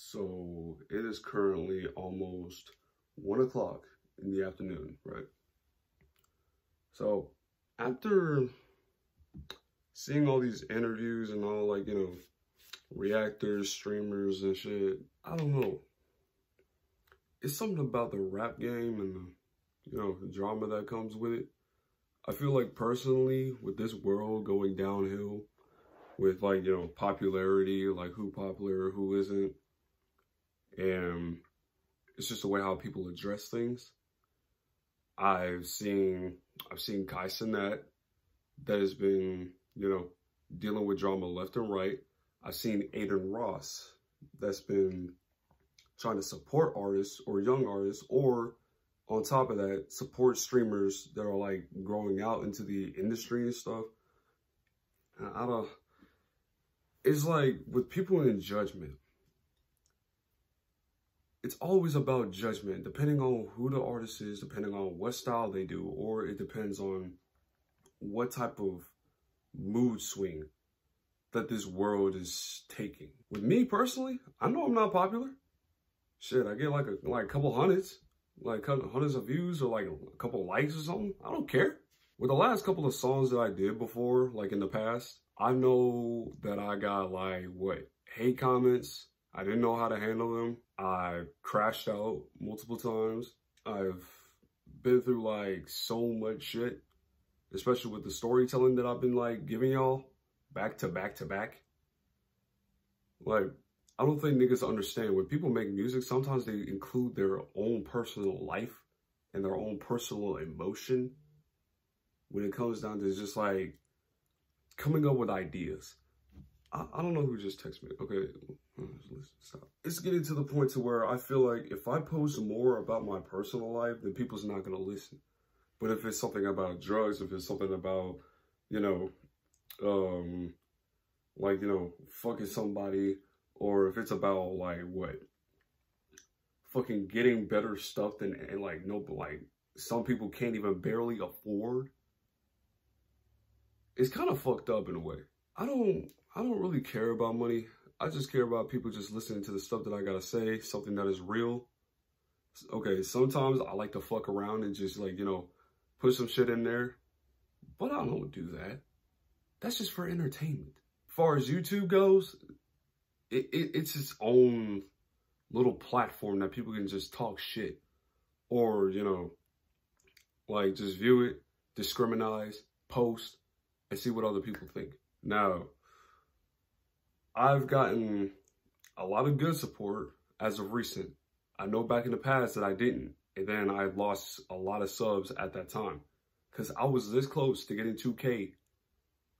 So it is currently almost 1 o'clock in the afternoon, right? So after seeing all these interviews and all, like, reactors, streamers and shit, I don't know. It's something about the rap game and the drama that comes with it. I feel like personally, with this world going downhill, with like, popularity, like who popular, who isn't, and it's just the way how people address things. I've seen Kaisen that has been, dealing with drama left and right. I've seen Aiden Ross that's been trying to support artists or young artists, or on top of that, support streamers that are like growing out into the industry and stuff. And it's like with people in judgment, it's always about judgment, depending on who the artist is, depending on what style they do, or it depends on what type of mood swing that this world is taking. With me personally, I know I'm not popular. Shit, I get like a couple hundreds, like hundreds of views or like a couple likes or something. I don't care. With the last couple of songs that I did before, like in the past, I know that I got like, hate comments. I didn't know how to handle them. I crashed out multiple times. I've been through like so much shit, especially with the storytelling that I've been like giving y'all back to back to back. Like, I don't think niggas understand when people make music, sometimes they include their own personal life and their own personal emotion when it comes down to just like coming up with ideas. I don't know who just texted me. Okay, stop. It's getting to the point to where I feel like if I post more about my personal life, then people's not going to listen. But if it's something about drugs, if it's something about, fucking somebody, or if it's about like fucking getting better stuff than, and like, some people can't even barely afford. It's kind of fucked up in a way. I don't really care about money. I just care about people just listening to the stuff that I gotta say, something that is real. Okay, sometimes I like to fuck around and just like, put some shit in there, but I don't do that. That's just for entertainment. As far as YouTube goes, it's its own little platform that people can just talk shit, or, like just view it, discriminate, post, and see what other people think. Now, I've gotten a lot of good support as of recent. I know back in the past that I didn't, and then I lost a lot of subs at that time because I was this close to getting 2K,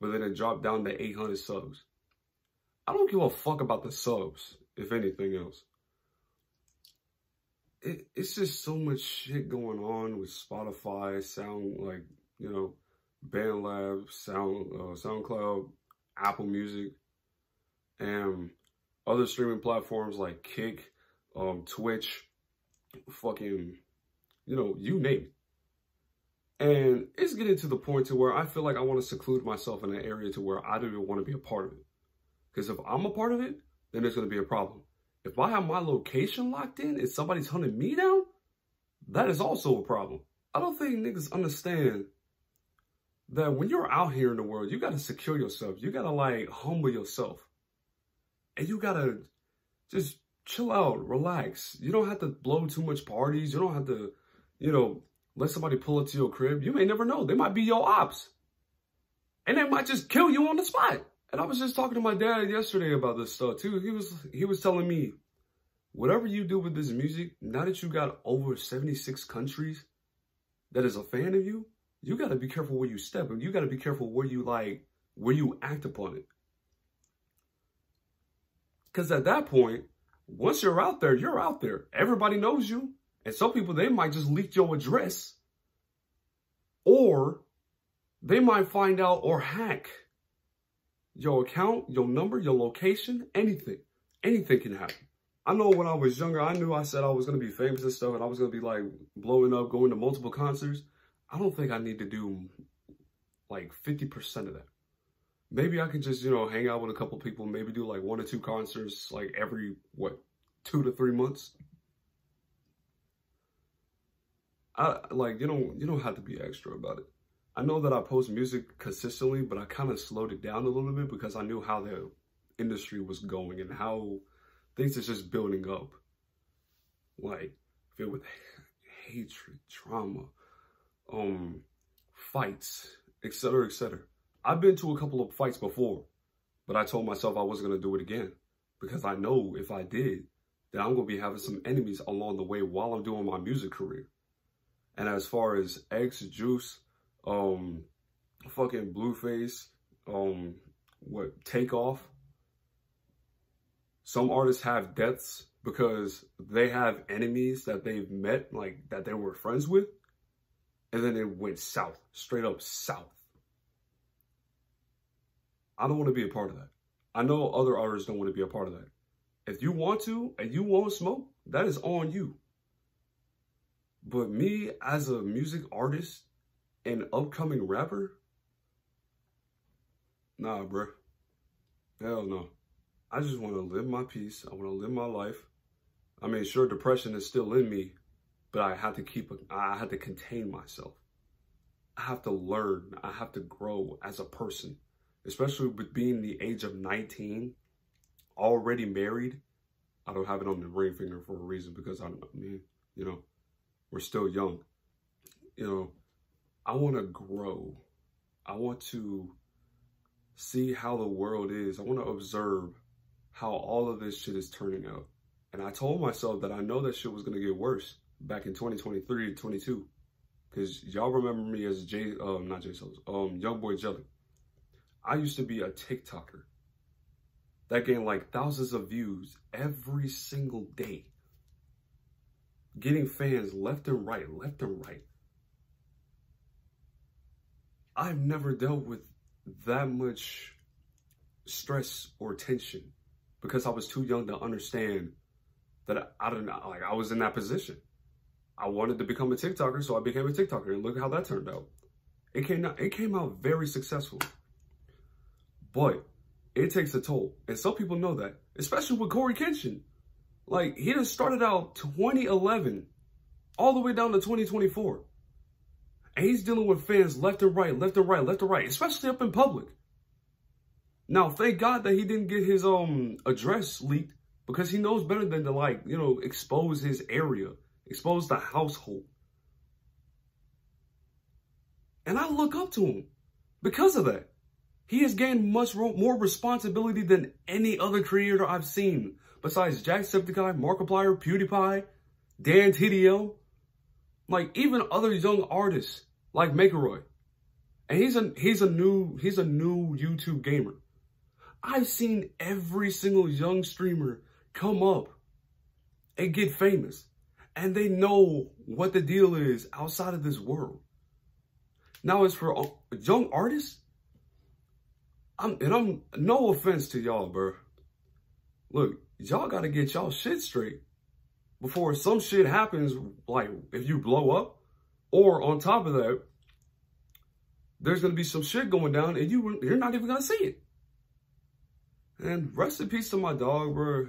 but then it dropped down to 800 subs. I don't give a fuck about the subs, if anything else. It's just so much shit going on with Spotify, BandLab, SoundCloud, Apple Music, and other streaming platforms like Kick, Twitch, fucking, you name it. And it's getting to the point to where I feel like I want to seclude myself in an area to where I don't even want to be a part of it. Because if I'm a part of it, then there's going to be a problem. If I have my location locked in and somebody's hunting me down, that is also a problem. I don't think niggas understand that when you're out here in the world, you got to secure yourself. You got to like humble yourself. And you got to just chill out, relax. You don't have to blow too much parties. You don't have to, let somebody pull up to your crib. You may never know. They might be your ops. And they might just kill you on the spot. And I was just talking to my dad yesterday about this stuff too. He was telling me, whatever you do with this music, now that you got over 76 countries that is a fan of you, you got to be careful where you step, and you got to be careful where you act upon it. Because at that point, once you're out there, you're out there. Everybody knows you. And some people, they might just leak your address, or they might find out or hack your account, your number, your location, anything. Anything can happen. I know when I was younger, I said I was going to be famous and stuff, and I was going to be like blowing up, going to multiple concerts. I don't think I need to do like 50% of that. Maybe I could just, hang out with a couple people, maybe do like 1 or 2 concerts like every, 2 to 3 months. You don't have to be extra about it. I know that I post music consistently, but I kind of slowed it down a little bit because I knew how the industry was going and how things are just building up. Like, filled with hatred, trauma, fights, etc., etc. I've been to a couple of fights before, but I told myself I wasn't going to do it again because I know if I did, then I'm going to be having some enemies along the way while I'm doing my music career. And as far as X, Juice, fucking Blueface, Takeoff, some artists have deaths because they have enemies that they've met, like that they were friends with, and then it went south, straight up south. I don't want to be a part of that. I know other artists don't want to be a part of that. If you want to and you won't smoke, that is on you. But me as a music artist and upcoming rapper, nah, bruh. Hell no. I just want to live my peace. I want to live my life. I mean, sure, depression is still in me, but I have to contain myself. I have to learn. I have to grow as a person, especially with being the age of 19, already married. I don't have it on the ring finger for a reason because we're still young. I want to grow. I want to see how the world is. I want to observe how all of this shit is turning out. And I told myself that I know that shit was going to get worse back in 2023 to 22. Because y'all remember me as not Jaysoloz, Young Boy Jelly. I used to be a TikToker that gained like thousands of views every single day. Getting fans left and right, left and right. I've never dealt with that much stress or tension because I was too young to understand that I was in that position. I wanted to become a TikToker, so I became a TikToker, and look how that turned out. It came out very successful. But it takes a toll. And some people know that, especially with Corey Kenshin. Like, he just started out 2011 all the way down to 2024. And he's dealing with fans left and right, left and right, left and right, especially up in public. Now, thank God that he didn't get his address leaked because he knows better than to, expose his area, expose the household. And I look up to him because of that. He has gained much more responsibility than any other creator I've seen, besides Jacksepticeye, Markiplier, PewDiePie, Dan TDL, like even other young artists like McElroy. And he's a new YouTube gamer. I've seen every single young streamer come up and get famous, and they know what the deal is outside of this world. Now, as for young artists, I'm no offense to y'all, bro. Look, y'all gotta get y'all shit straight before some shit happens, like if you blow up, or on top of that, there's gonna be some shit going down and you're not even gonna see it. And rest in peace to my dog, bro.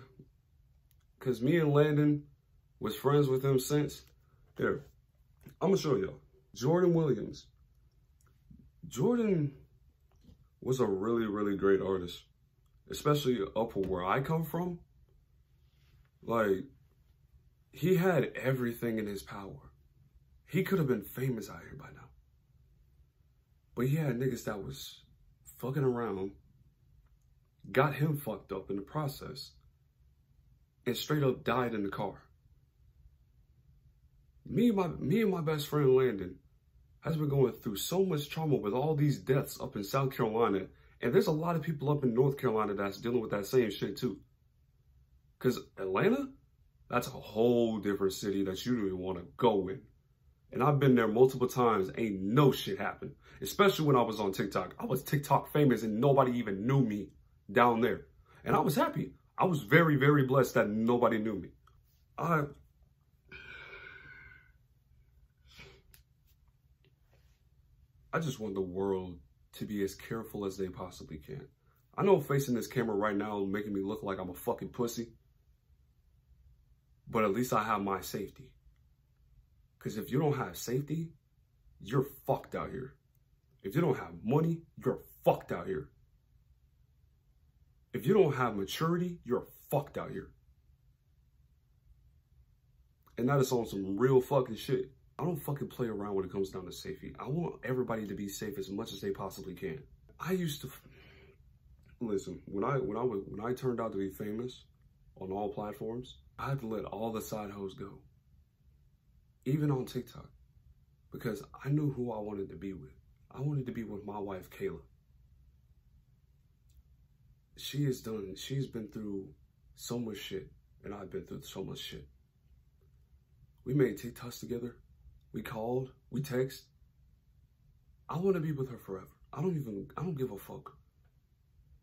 Cause me and Landon was friends with him since. Here, I'm gonna show y'all. Jordan Williams. Jordan was a really, really great artist, especially up where I come from. Like, he had everything in his power. He could have been famous out here by now. But he had niggas that was fucking around, got him fucked up in the process, and straight up died in the car. Me and my best friend Landon has been going through so much trauma with all these deaths up in South Carolina. And there's a lot of people up in North Carolina that's dealing with that same shit too. Because Atlanta, that's a whole different city that you don't even want to go in. And I've been there multiple times, ain't no shit happened. Especially when I was on TikTok. I was TikTok famous and nobody even knew me down there. And I was happy. I was very, very blessed that nobody knew me. I just want the world to be as careful as they possibly can. I know facing this camera right now is making me look like I'm a fucking pussy. but at least I have my safety. Because if you don't have safety, you're fucked out here. If you don't have money, you're fucked out here. If you don't have maturity, you're fucked out here. And that is on some real fucking shit. I don't fucking play around when it comes down to safety. I want everybody to be safe as much as they possibly can. I used to listen, when I turned out to be famous on all platforms, I had to let all the side hoes go. Even on TikTok. Because I knew who I wanted to be with. I wanted to be with my wife, Kayla. She's been through so much shit, and I've been through so much shit. We made TikToks together. We called, we text. I want to be with her forever. I don't give a fuck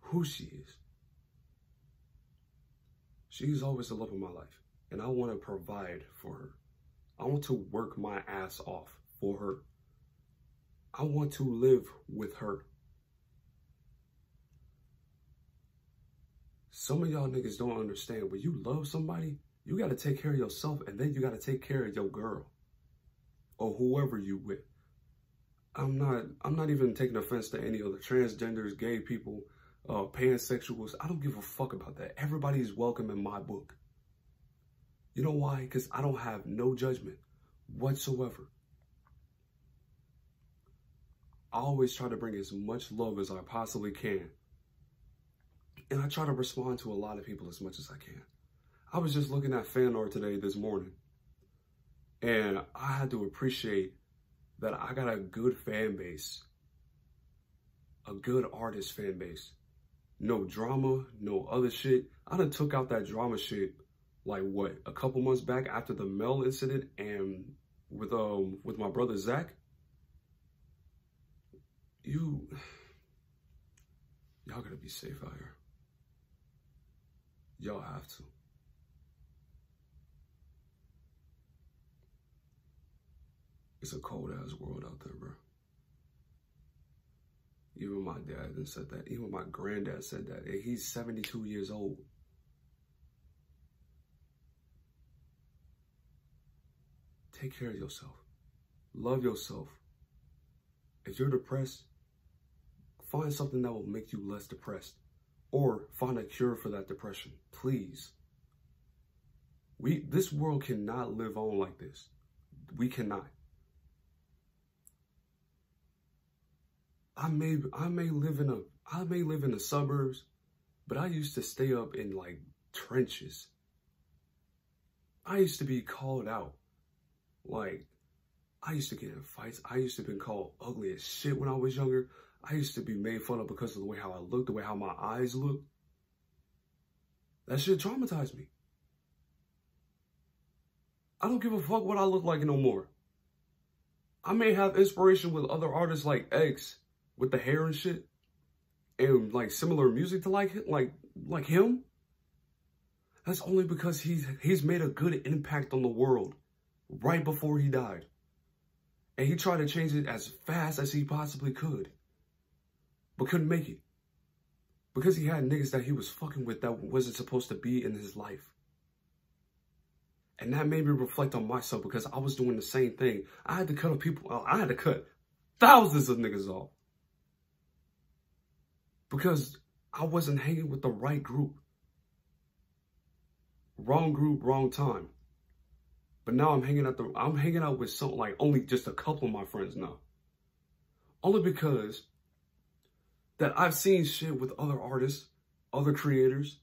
who she is. She's always the love of my life, and I want to provide for her. I want to work my ass off for her. I want to live with her. Some of y'all niggas don't understand. When you love somebody, you got to take care of yourself, and then you got to take care of your girl or whoever you with. I'm not even taking offense to any other transgenders, gay people, pansexuals. I don't give a fuck about that. Everybody is welcome in my book. You know why? Because I don't have no judgment whatsoever. I always try to bring as much love as I possibly can. And I try to respond to a lot of people as much as I can. I was just looking at fan art today this morning. And I had to appreciate that I got a good fan base. A good artist fan base. No drama, no other shit. I done took out that drama shit, like what, a couple months back after the Mel incident and with my brother Zach. Y'all gotta be safe out here. Y'all have to. It's a cold ass world out there, bro. Even my dad done said that. Even my granddad said that. And he's 72 years old. Take care of yourself. Love yourself. If you're depressed, find something that will make you less depressed. Or find a cure for that depression. Please. This world cannot live on like this. We cannot. I may live in the suburbs, but I used to stay up in like trenches. I used to be called out. Like, I used to get in fights. I used to be called ugly as shit when I was younger. I used to be made fun of because of the way how I looked, the way how my eyes looked. That shit traumatized me. I don't give a fuck what I look like no more. I may have inspiration with other artists like X with the hair and shit and like similar music to like him. That's only because he's made a good impact on the world right before he died. And he tried to change it as fast as he possibly could. But couldn't make it. Because he had niggas that he was fucking with that wasn't supposed to be in his life. And that made me reflect on myself because I was doing the same thing. I had to cut thousands of niggas off. Because I wasn't hanging with the right group. Wrong group, wrong time. But now I'm hanging out with some, like only just a couple of my friends now. Only because that I've seen shit with other artists, other creators.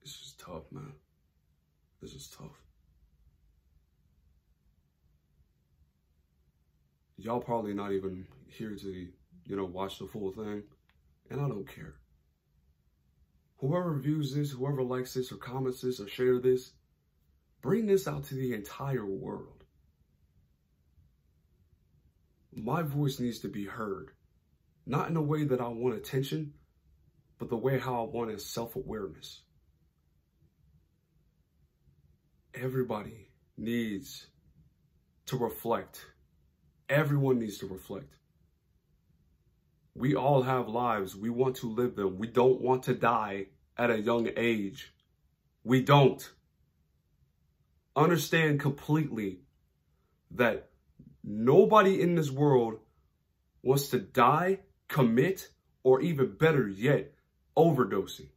It's just tough, man. This is tough. Y'all probably not even here to, watch the full thing. And I don't care. Whoever views this, whoever likes this or comments this or share this, bring this out to the entire world. My voice needs to be heard. Not in a way that I want attention, but the way how I want is self-awareness. Everybody needs to reflect. Everyone needs to reflect. We all have lives. We want to live them. We don't want to die at a young age. We don't. Understand completely that nobody in this world wants to die, commit, or even better yet, overdosing.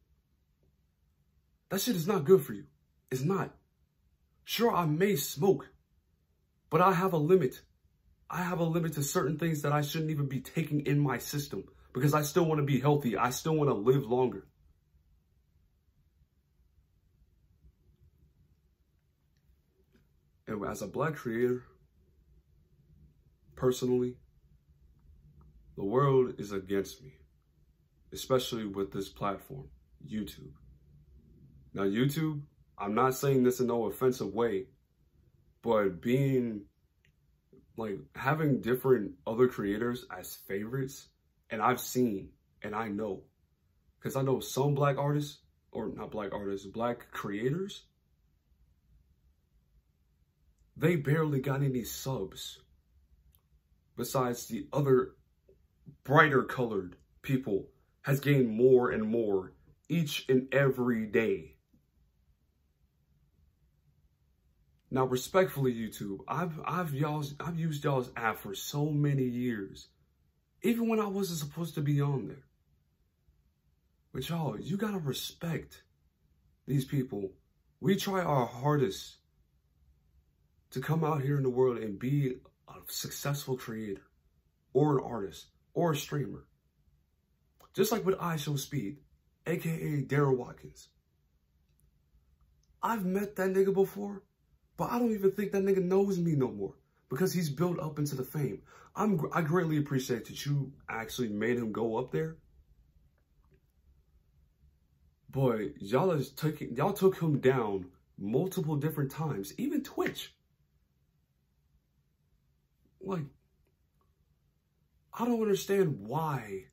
That shit is not good for you. It's not. Sure, I may smoke, but I have a limit. I have a limit to certain things that I shouldn't even be taking in my system because I still want to be healthy. I still want to live longer. And as a Black creator, personally, the world is against me, especially with this platform, YouTube. Now, YouTube, I'm not saying this in no offensive way, but having different other creators as favorites, and I've seen, and I know, because I know some Black artists, or not Black artists, Black creators, they barely got any subs besides the other brighter colored people has gained more and more each and every day. Now, respectfully, YouTube, I've used y'all's app for so many years, even when I wasn't supposed to be on there. But y'all, you gotta respect these people. We try our hardest to come out here in the world and be a successful creator, or an artist, or a streamer. Just like with Jaysoloz, aka Darren Watkins. I've met that nigga before, but I don't even think that nigga knows me no more because he's built up into the fame. I greatly appreciate that you actually made him go up there. But y'all took him down multiple different times, even Twitch. Like, I don't understand why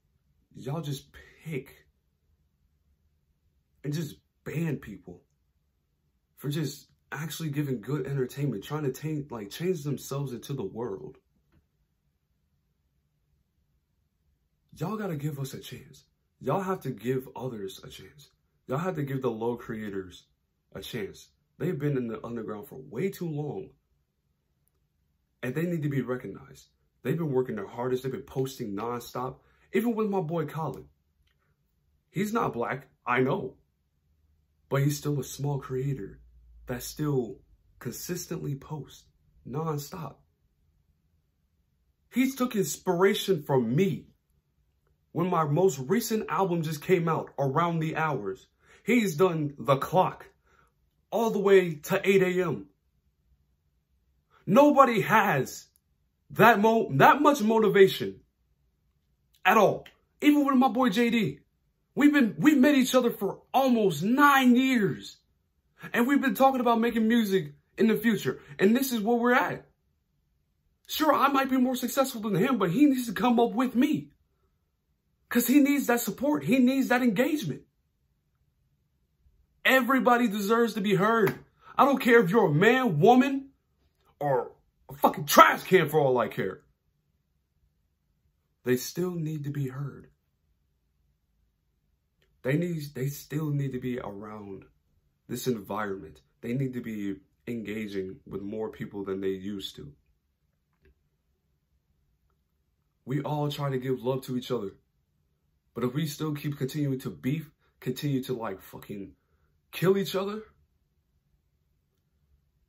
y'all just pick and just ban people for just actually giving good entertainment, trying to change themselves into the world. Y'all gotta give us a chance. Y'all have to give others a chance. Y'all have to give the low creators a chance. They've been in the underground for way too long. And they need to be recognized. They've been working their hardest. They've been posting nonstop. Even with my boy Colin. He's not Black, I know. But he's still a small creator that still consistently posts nonstop. He took inspiration from me. When my most recent album just came out, Around the Hours, he's done The Clock all the way to 8 a.m. Nobody has that much motivation at all. Even with my boy JD. We met each other for almost 9 years. And we've been talking about making music in the future. And this is where we're at. Sure, I might be more successful than him, but he needs to come up with me. Because he needs that support. He needs that engagement. Everybody deserves to be heard. I don't care if you're a man, woman, or a fucking trash can for all I care. They still need to be heard. They still need to be around this environment. They need to be engaging with more people than they used to. We all try to give love to each other. But if we still keep continuing to beef, continue to fucking kill each other,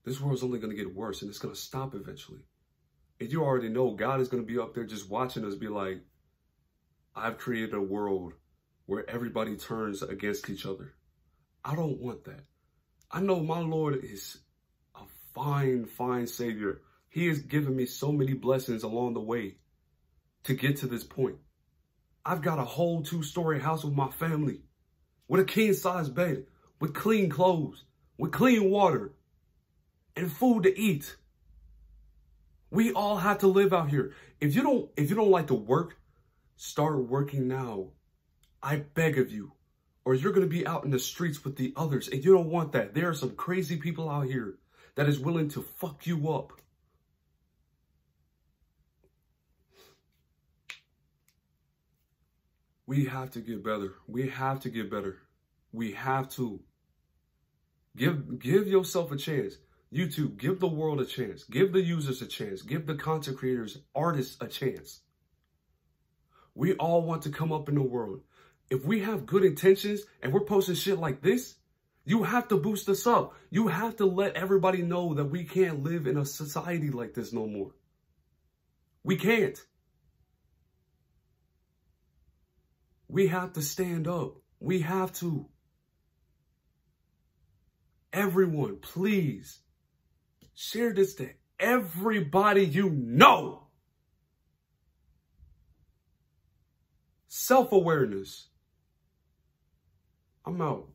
this world's only going to get worse and it's going to stop eventually. And you already know God is going to be up there just watching us be like, I've created a world where everybody turns against each other. I don't want that. I know my Lord is a fine, fine Savior. He has given me so many blessings along the way to get to this point. I've got a whole 2-story house with my family, with a king-size bed, with clean clothes, with clean water, and food to eat. We all have to live out here. If you don't like to work, start working now. I beg of you. Or you're going to be out in the streets with the others, and you don't want that. There are some crazy people out here that is willing to fuck you up. We have to get better. We have to get better. We have to. Give yourself a chance. YouTube, give the world a chance. Give the users a chance. Give the content creators, artists a chance. We all want to come up in the world. If we have good intentions and we're posting shit like this, you have to boost us up. You have to let everybody know that we can't live in a society like this no more. We can't. We have to stand up. We have to. Everyone, please share this to everybody you know. Self-awareness. I'm out.